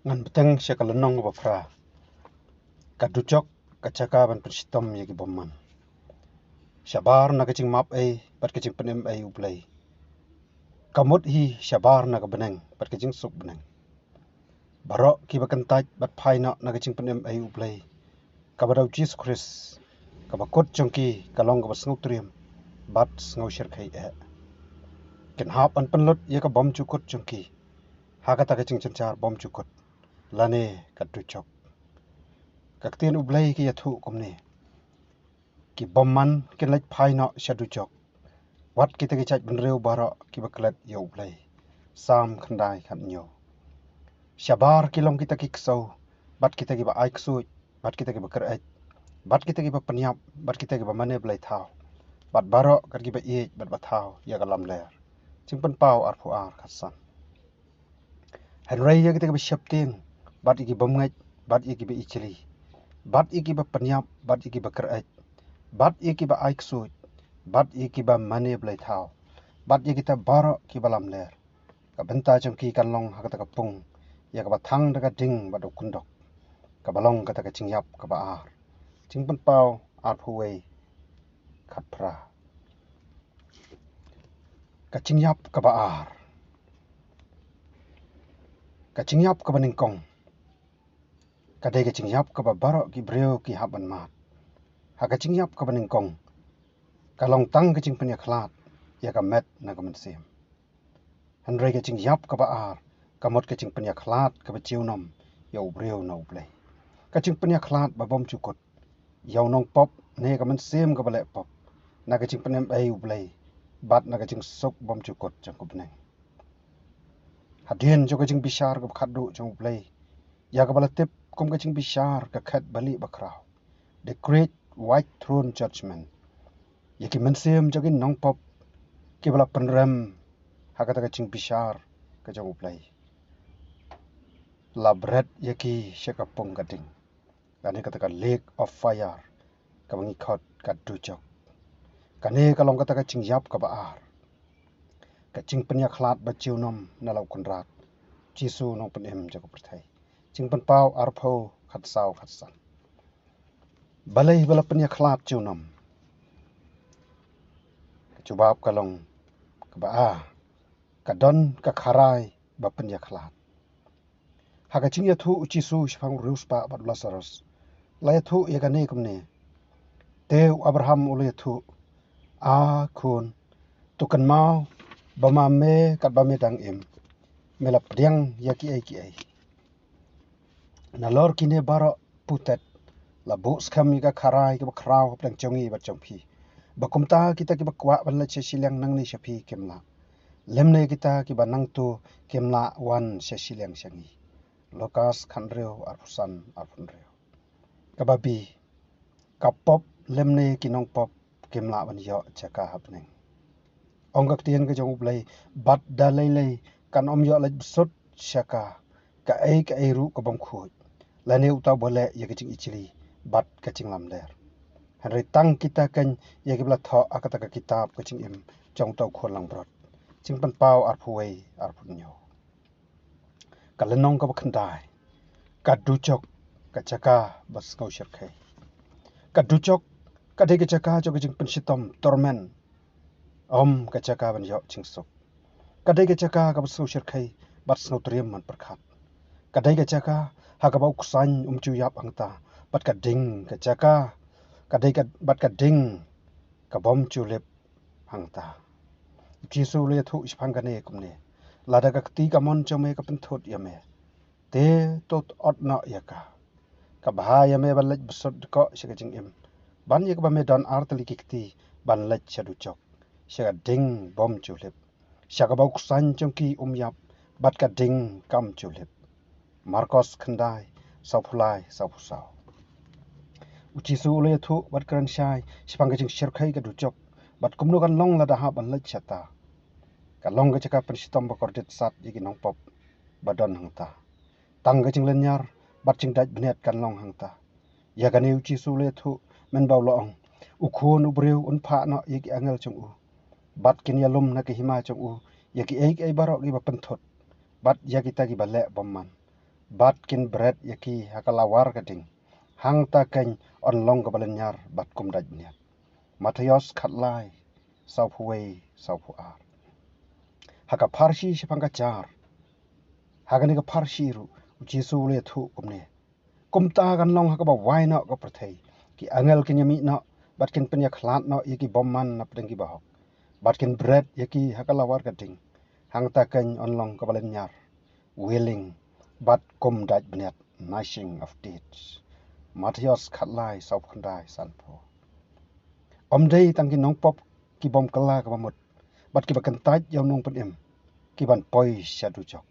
Ngan beteng siya kalenong bapra. Kaducok kacaka ban pensitom yagi bomman. Syabar na kacing map bat kacing penem uplay. Kamut hi syabar na beneng bat kacing suk beneng. Barok ki bakentaj bat paina na kacing penem uplay. Kabadau Jesus Christ. Kabakut jongki kalong kabas ngutriam bat ngau syirkai Ken hap an penlut ya ka bom cukut jongki. Hakata kacing cencar bom cukut. Lane kaducok. Kaktian ublay ki yathu kumne. Ki bomman ken lek paina syaducok. Wat kita ki caj benreu barok ki baklet ya ublay. Sam khandai kan nyo. Syabar kilong kita ki kesau. Bat kita ki ba ai kesuj. Bat kita ki bakerej. Bat kita ki ba penyap. Bat kita ki ba mane belai thau. Bat barok kat ki ba iej bat bathau ya kalam ler. Cingpen pau arpu ar kasan. Henry ya kita ki ba syapting. Bat iki ba mngej. Bat iki ba ichili. Bat iki ba penyap. Bat iki ba kerej. Bat iki ba ai kesuj. Bat iki ba mane belai thau. Bat iki kita barok ki balam ler. Ka benta jongki kan long hakata kapung. Ya ka bathang daga ding bat ukundok. Ka balong kata ka cingyap ka ba ar. Cingpen pau arpu wei kapra. Ka cingyap ka ba ar. Ka cingyap ka ba ningkong. Ka dei ka cingyap ka ba barok ki breu ki haban mat. Ha ka cingyap ka ba ningkong. Ka long tang ka cingpen ya khlat. Ya ka met na ka mensim. Henry ka cingyap ka ba ar. Kamot ka cingpen ya khlat ka ba ciunom. Ya ubreu na ublay. Ka cingpen ya khlat ba bom cukut. Ya unong pop ne ka mensim ka ba lek pop. Na ka cingpen em ublay. Bat na ka cing sok bom cukut jang ku beneng. Hadien jo ka cing bishar ka khadu jang ublay. Ya ka bala tip kum ka cing bishar ka khat bali bakrau. The great white throne judgment. Ya ki mensim jo ki nong pop. Ki bala penrem. Hakata ka cing bishar ka jang ublay. Labret ya ki syakapung ka ding. Kani kata ka lake of fire. Ka mengikot ka dujok. Kani kalong kata ka cingyap ka ba ar. Ka cing penyak khlat ba ciunom na lau kunrat. Jisu nong penem jago pertai. Cing pen pau arpo khat sau khat san. Balai bala penyak khlat ciunom. Cubab kalong ka ba ar. Ka don ka kharai ba penyak khlat. Haka cing ya thu Jisu syafang rius pa bat Lazarus. La ya thu ya kani kumne. Teu Abraham ulu ya thu. Kun tukan mau bama me kat bame dang im melap diang ya ki ai na lor kine barok putet la bu skam ka kharai ka khrau plang chongi bat chongpi bakumta kita ki bakwa ban la che silang nang ni shapi kemla lemne kita ki banang tu kemla wan se silang sangi lokas khandreu arpusan arpunreu kababi kapop lemne kinong pop kemla ban yo chaka hapneng onggak tian ke jong ublay bat dalai kan om yo laj besot syaka ka ai ru ka bom khut lane uta bole ya kecing ichili bat kecing lam ler hari tang kita kan ya ke bla tho akata ka kitab kecing im jong tau khol lang brot cing pan pau arpuwei arpunyo kalenong ka bakhandai ka duchok ka chaka bas ngau syirkai ka duchok ka de ka chaka jo kecing pensitom torment om ka chaka ban yo chingsok kadai ka chaka ka basu syirkai bat snow triam man perkhat kadai ka chaka ha ka bau kusan chu yap angta bat ka ding ka chaka kadai ka bat ka ding ka bom chu lep angta Jisu le thu ispang ka ne kumne lada ka ti ka mon chome ka penthot yame te tot ot no yaka ka bahaya me balaj besot ko sikajing im ban yak ba me don artli kikti ban laj chaduchok Syaka ding bom julip. Syaka bau kusan jongki yap. Bat ka ding kam julip. Marcos kendai. Sau pulai sau pusau. Ujisu ule thu bat keran syai. Sipang kajing syirkai ka dujok. Bat kumno kan long lada ha ban laj syata. Ka long ka cakap pensitom bakordit sat yagi nong pop. Badon hangta. Tang kajing lenyar. Bat cing daj beniat kan long hangta. Ya kani ujisu ule thu. Men bau loong. Ukun ubreu unpa no yagi angel cung u. Bat kin yalum na ke hima chong u ya ki ai barok ki ba penthot bat ya kita ki ba le bomman bat kin bread yaki hakalawar kading hang ta keng on long ka balanyar bat kum daj niat Matayos khatlai sau huwei sau ar haka parsi sipangka jar hagani ka parsi ru jisu le thu kumne kumta kan long haka ba waina ka prathei ki angel kinyami na bat kin penya khlat no yaki bomman na prengi bahok bat kin bread yaki hakalawar kading hang ta keng on long ka balanyar willing bat kum daj bniat gnashing of deeds Matayos khatlai sau khandai sanpo Day tang ki nong pop ki bom kala ka bamut bat ki bakan taj yaw nong penim ki ban poi shadu chok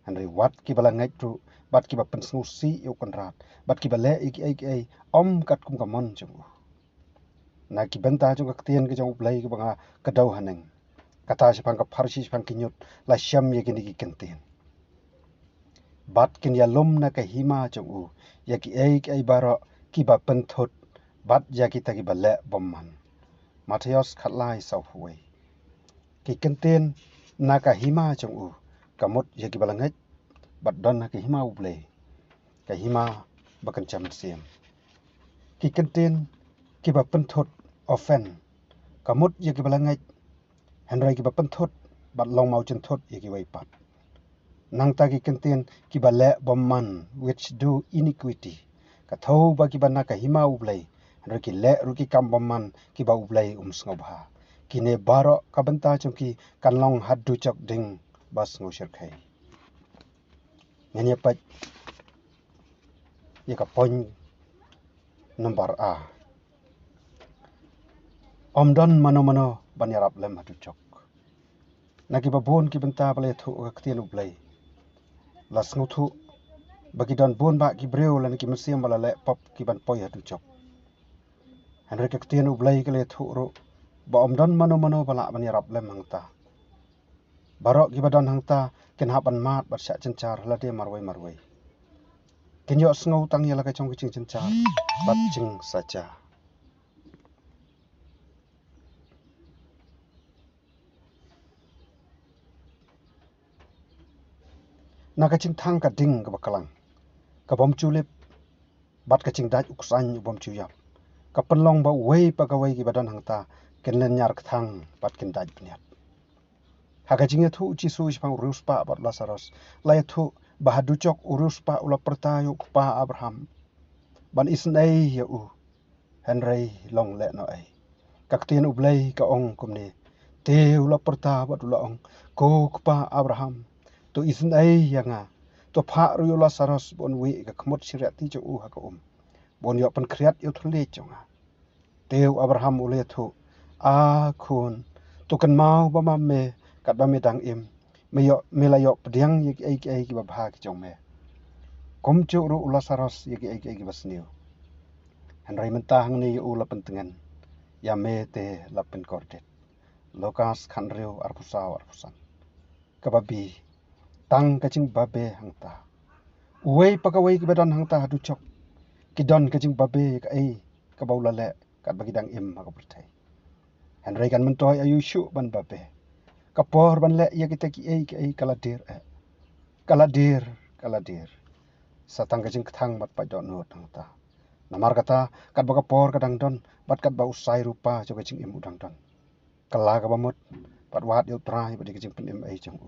andri wat ki bala ngai tu bat ki bapan snu si yaw konrat bat ki bale ik ai kat kum ka mon chung na ki benta chung ka tien ki jong play ki banga ka dau haneng kata sipang ka pharsi sipang ki nyut la syam ye ki ni ki kentien bat kin ya lum na ka hima chung ya ki ai baro ki bapan thot bat ya ki ta ki bale bomman Matayos khatlai sau huwei ki kenten naka hima chung kamut ye ki balangai bat don na ki hima uble ka hima bakan cham siam ki kenten ki ba penthot ofen kamut ye ki balangai henrai ki ba penthot bat long mau chen thot ye ki wai pat nang ta ki kenten ki ba le bomman which do iniquity ka thau ba ki ba na ka hima uble henrai ki le ru ki kam bomman ki ba uble sngob ha kine baro kabenta chungki kanlong haddu chok ding bas ngusir khai ngenya pat ye ka point number a omdon mano banyarap lem haddu chok naki babon ki benta bale thu ka ktien ublai las nguthu bagi don bon ba ki breu lan ki mesiam bala le pop ki ban poi haddu chok henry ka ktien ublai ka le thu ro ba omdon mano bala banyarap lem hangta barok ki badon hangta ken haban mat bat sya cencar lade marwai ken yo sngo tang yala ka chong ki cencar bat cing saja na ka cing thang ka ding ka bakalang ka bom chulip bat ka cing daj uksan bom chuyap ka penlong ba wei pa ka wei ki badon hangta ken len nyar thang bat ken daj niat haka jinge thu chi su pang urus pa bat Lazarus lai thu bahadu chok urus pa ula pertayo pa Abraham ban isnei ya Henry long le no ai kaktien ublei ka ong kumne te ula perta bat ula ong ko pa Abraham to isnei yanga to pha ru Lazarus bon wi ka khmot sirat ti cho ha ka bon yo pan kriat yo thule chonga teu Abraham ule thu a khun to kan mau ba ma me kat ba me dang im me yo me la yo pdiang ye ai ki ba bha ki chong me kom chu ru Lazarus ye ai ki basniu Henry mentah ni u la pentengan ya me te la pen kordet Lukas khanreu arpusan kababi tang kaching babe hangta uwei pakawei ki badon hangta hadu chok kidon kaching babe ka ai ka baula le kat bagi dang im ka perthai Henry kan mentoy ayu shu ban babe kapor ban le ya kita ki ai kaladir satang kaching thang bat pa don no hangta namar kata kat baga por kadang don bat kat ba usai rupa jo kaching im udang don kala ka bamut pat wat yo trai bat kaching pen im ai chang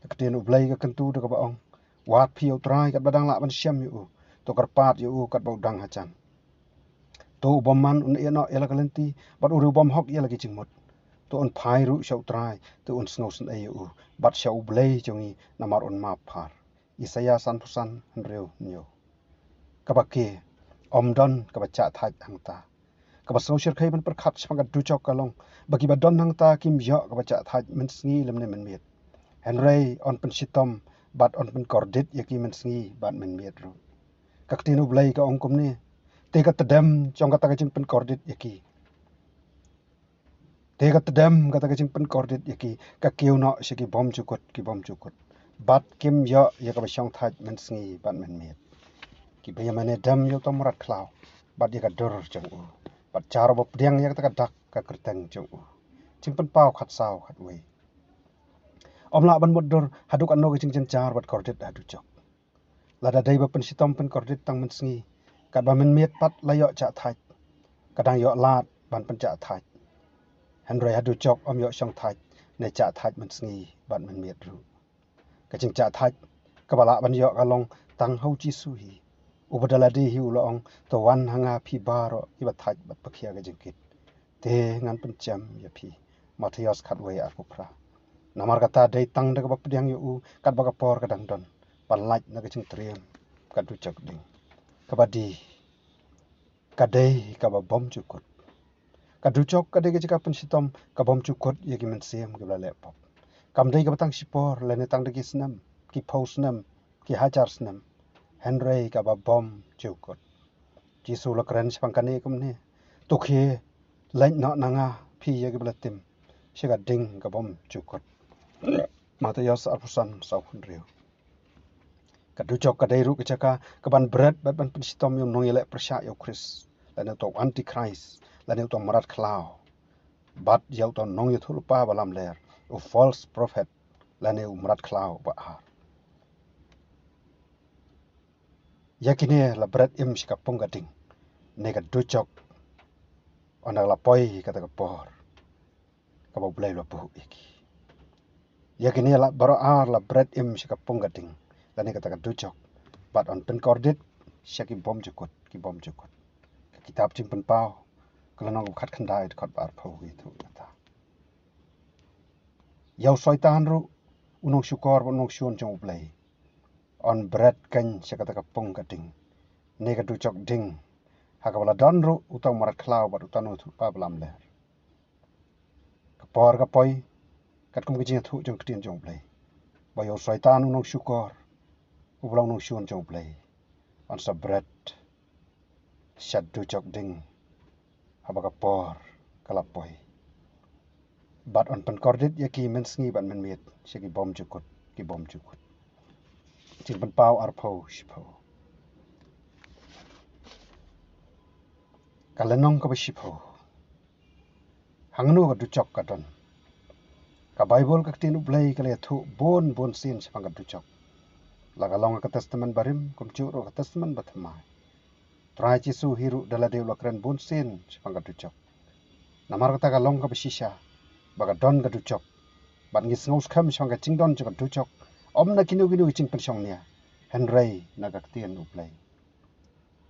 ketien ublai ka kentu de ka baong wat phi yo trai kat badang la ban syam yo to karpat yo kat ba udang hachan to bomman un eno ela kalenti bat uru bom hok ela kaching mut to on phai ru shau trai to on sngo sun ai yo bat shau ublai jongi namar on ma phar Isaya san pusan reu nyo kabake omdon kabacha thaj hangta kabasau shir khai ban perkhat spangat du chok kalong bagi badon hangta kim yo kabacha thaj men sngi lemne men miet Henry on pen sitom bat on pen kordit yaki men sngi bat men miet ru kaktinu blai ka ongkom ni te ka tedem chong kata kajing pen kordit yaki te ka tedem kata kajing pen kordit yaki ka kiu no shiki bom chukut bat kim yo ya kabashong thaj men sngi bat men miet ki bayamane dam yo to murat klau bat ya ka dur chang bat charo bop diang ya ka dak ka kerteng chung ching pen pau khat sao khat wei omla ban modur haduk anno ching chen char bat kordet hadu chok lada dai ba pensitom pen kordit tang mensngi kat ba men miet pat la yo cha thai kadang yo lat ban pen cha thai Henry hadu chok om yo shong thai ne cha thai mensngi ban men miet ru ka ching cha thai ka bala ban yo ka long tang hau chi su hi ubadala de hi ulong to wan hanga phi baro i ba thai bat pakhia ga jingkit te ngan pen cham ya phi Matthias khatwe ar pupra namar kata dei tang de ka pdiang yu u kat ba ka por ka dang don pan laj na ka ching triam ka du chak ding ka ba di ka dei ka ba bom chu kut ka du chok ka dei ka pen sitom ka bom chu kut ye ki men siam ka la le pop kam dei ka tang sipor le ne tang de ki snam ki pos nam ki hajar snam Henry ka ba bom chu kut jisu la kran spang ka ne kum ne to khie lain na nanga phi ye ki blatim shiga ding ka bom chu kut Matthias arpusan sau hunriu kadu chok kadai ru kechaka kaban bread bat ban pistom yom nong yele persya yo Chris lane to antichrist lane to marat klau bat yau to nong yuthul pa balam ler u false prophet lane u marat klau ba har yakine la bread im shika ponga ding ne kadu chok ona la poi kata ka por ka ba blai lo pu iki yakine la baro ar la bread im shika ponga ding lane kata kadu chok bat on pen kordit shaki bom jukut ki bom jukut kitab chim pen pau kalau nong khat khandai khat bar phau gi thu ta yau soitan ru unong syukor unong syun jong play on bread kan syakata ka pong ka ding ne ka du chok ding ha ka bala don ru utang marat klau bat utan thu pa blam le ka por ka poi kat kum ki thu jong ktin jong play ba yau soitan unong syukor ulang nong syun jong play on sa bread shat du chok ding habaka por kalapoi bat on pen kordit ya ki men sngi ban men miet shaki bom chukut ki bom chukut chin pen pau ar pho shpho kalenong ka bashipho hangnu ka du chok ka don ka bible ka tin ublai ka le thu bon sin spang ka du chok la ka long ka testament barim kum chu ro ka testament bathma trai chi su hiru dala de lo kran bon sin spang ka du chok namar ka long ka bashisha baga don ka du chok bat ngis ngos kham spang ka chingdon ka du chok om na kinu ching pen song nia Henry na ka tien ublai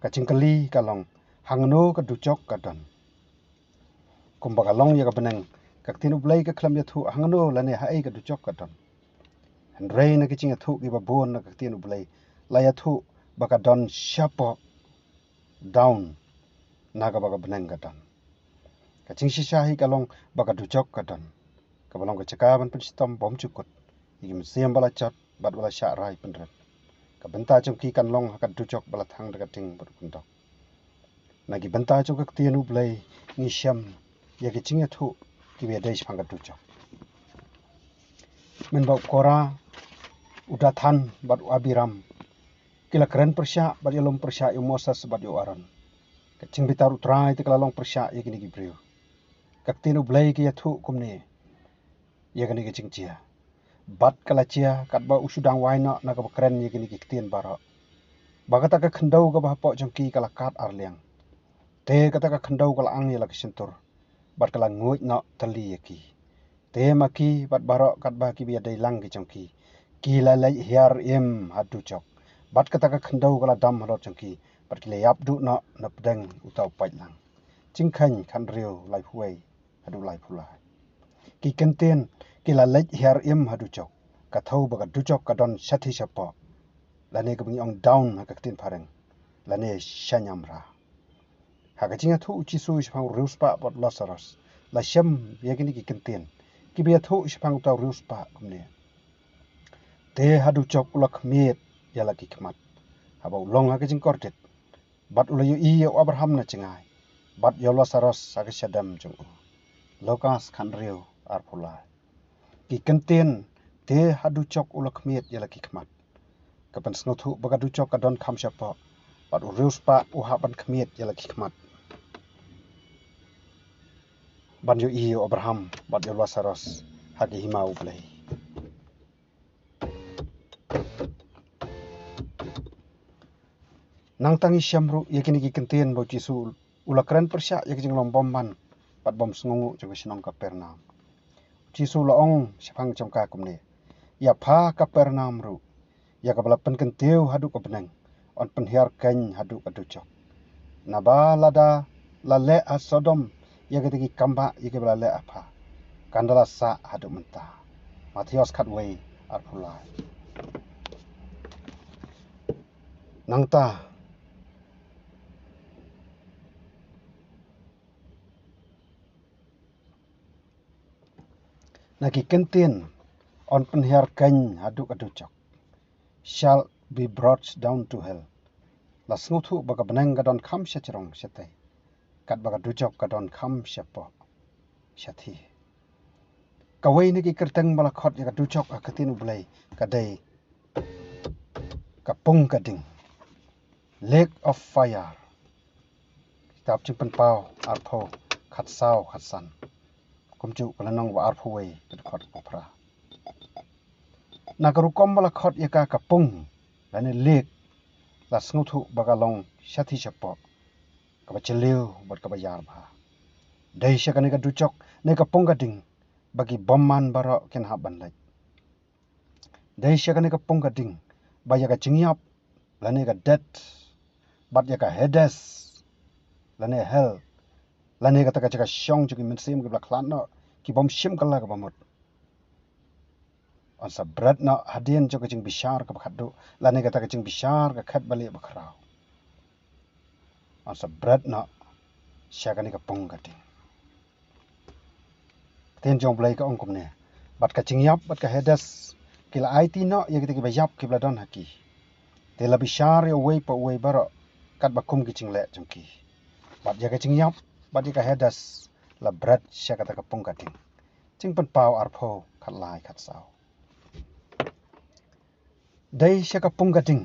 ka chingkali ka long hangno ka du chok ka don kum baga long ya ka benang ka tin ublai ka khlam ya thu hangno la ne hai ka du chok ka don Henry na ki ching thu ki ba bon na ka tin ublai la ya thu baga don shapo down na ka baga benang ka don ka ching shisha hi ka long baga du chok ka don ka balong ka chaka ban pen stom bom chukut igim siam bala chat bat bala sha rai pendret ka benta chung ki kan long ka du chok bala thang da ting bur kun dok na gi benta chung ka tienu blai ni sham ya ki chinga thu ki be dai phang ka du chok men ba kora uda than bat abiram kila kren persya bat yalom persya yu moses bat yu aran ka ching bitar utrai te kala long persya ya ki ni gi brio ka tienu blai ki ya thu kum ni ya ki ni gi ching chia bat kala chia kat ba usudang waina na ka kren ye kini kiktien bara bagata ka khandau ka ba po jongki kala kat arliang te kata ka khandau kala ang ye la kisentur bat kala nguit na tali ye ki te maki bat baro kat ba ki bi dai lang ki jongki ki la lai hiar em hadu chok bat kata ka khandau kala dam halo jongki bat ki le yap du na napdeng utau pai lang chingkhan khan riu lai huai hadu lai phula ki kenten kila lej hiar im hadu chok ka thau baga du chok ka don sathi sapa lane ka bing ong down ha ka tin phareng lane shanyam ra ha ka chinga thu chi su shpang ruspa bot Lazarus la sham yegini ki kenten ki be thu shpang ta ruspa kumne te hadu chok ulak miet yala ki khmat ha ba long ha ka jing kortet bat ula yu i Abraham na chingai bat yo Lazarus ha ka shadam chung Lukas khan riu ar phula ki kenten te hadu chok ulak miet yala ki khmat kapan snothu baga du chok ka don kham shapa pat urus pa u haban khmiet yala ki khmat ban yo i Abraham bat yo Lazarus hagi himau play nang tangi syamru yakini ki kentien bau Yesu ulakran persya yakijing lom bomman pat bom sengungu juga sinong Kapernaum Yesu laong syapang jamka kumne ya pha Kapernaum ru ya kabala pen kentiu hadu ka beneng on penhiar kain hadu kaducok naba lada lale a Sodom yakitiki kamba yakibala le apa kandala sa hadu mentah Matius katway arpulai nangta nagi kentien on penhiar kain hadu kaducok shall be brought down to hell la snuthu baga beneng gadon kham syachrong syate kat baga ducok gadon kham syapo syathi kawai nagi kerteng balakot ya ducok akatin ublai kadai kapung kading lake of fire kitab chimpen pau arpho khatsau khatsan kumju kalanong wa arpho wei kedkhot popra nagarukom balakot ya ka kapung lane lake la snuthu bagalong syathi syapo kabacheleu bot kabayar bha dai syakane ka ducok ne kapung kading bagi bomman baro ken haban lai dai syakane kapung kading baya ka jingyap lane ka death bat ya ka Hades lane hell lane ka taka chaka syong chuki mensim ke blaklan no ki bom shim kala ka bamut on sa bread no hadien chuki jing bishar ka khaddu lane ka taka jing bishar ka khat bali bakrao on sa bread no syakane kapung kading ten jong blai ka ongkum ne bat ka jingyap bat ka Hades kila IT no ya kita bayap ki bladon haki te la bishar ya wei pa wei baro kat bakum ki jingle jongki bat ya ka jingyap bat ya ka Hades la bread sya kata kapung kading jing pen pau arpho khat lai khat sao dai sya kapung kading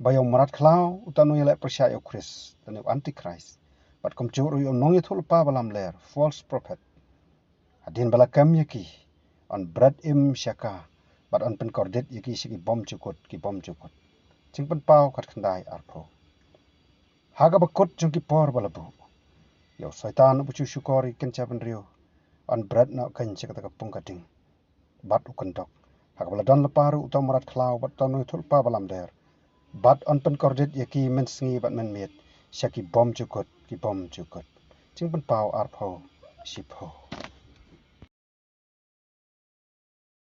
bayong marat khlau utanu ya la persya yo Chris tanu antichrist bat kum chu ru yo nong ya thul pa balam ler false prophet adin balakam yaki on bread im syaka bat on pen kordet yaki sigi bom cukut ki bom cukut jing pen pau khat khandai arpho haga bakut jung ki por balabu yo syaitan bucu syukori kenca benrio on bread na kan cakata kapung kading bat ukendok haga bala don leparu utam marat khlau bat tonu thul pa balam der bat on pen kordet yaki men sngi bat men met syaki bom cukut ki bom cukut jing pen pau arpho sipho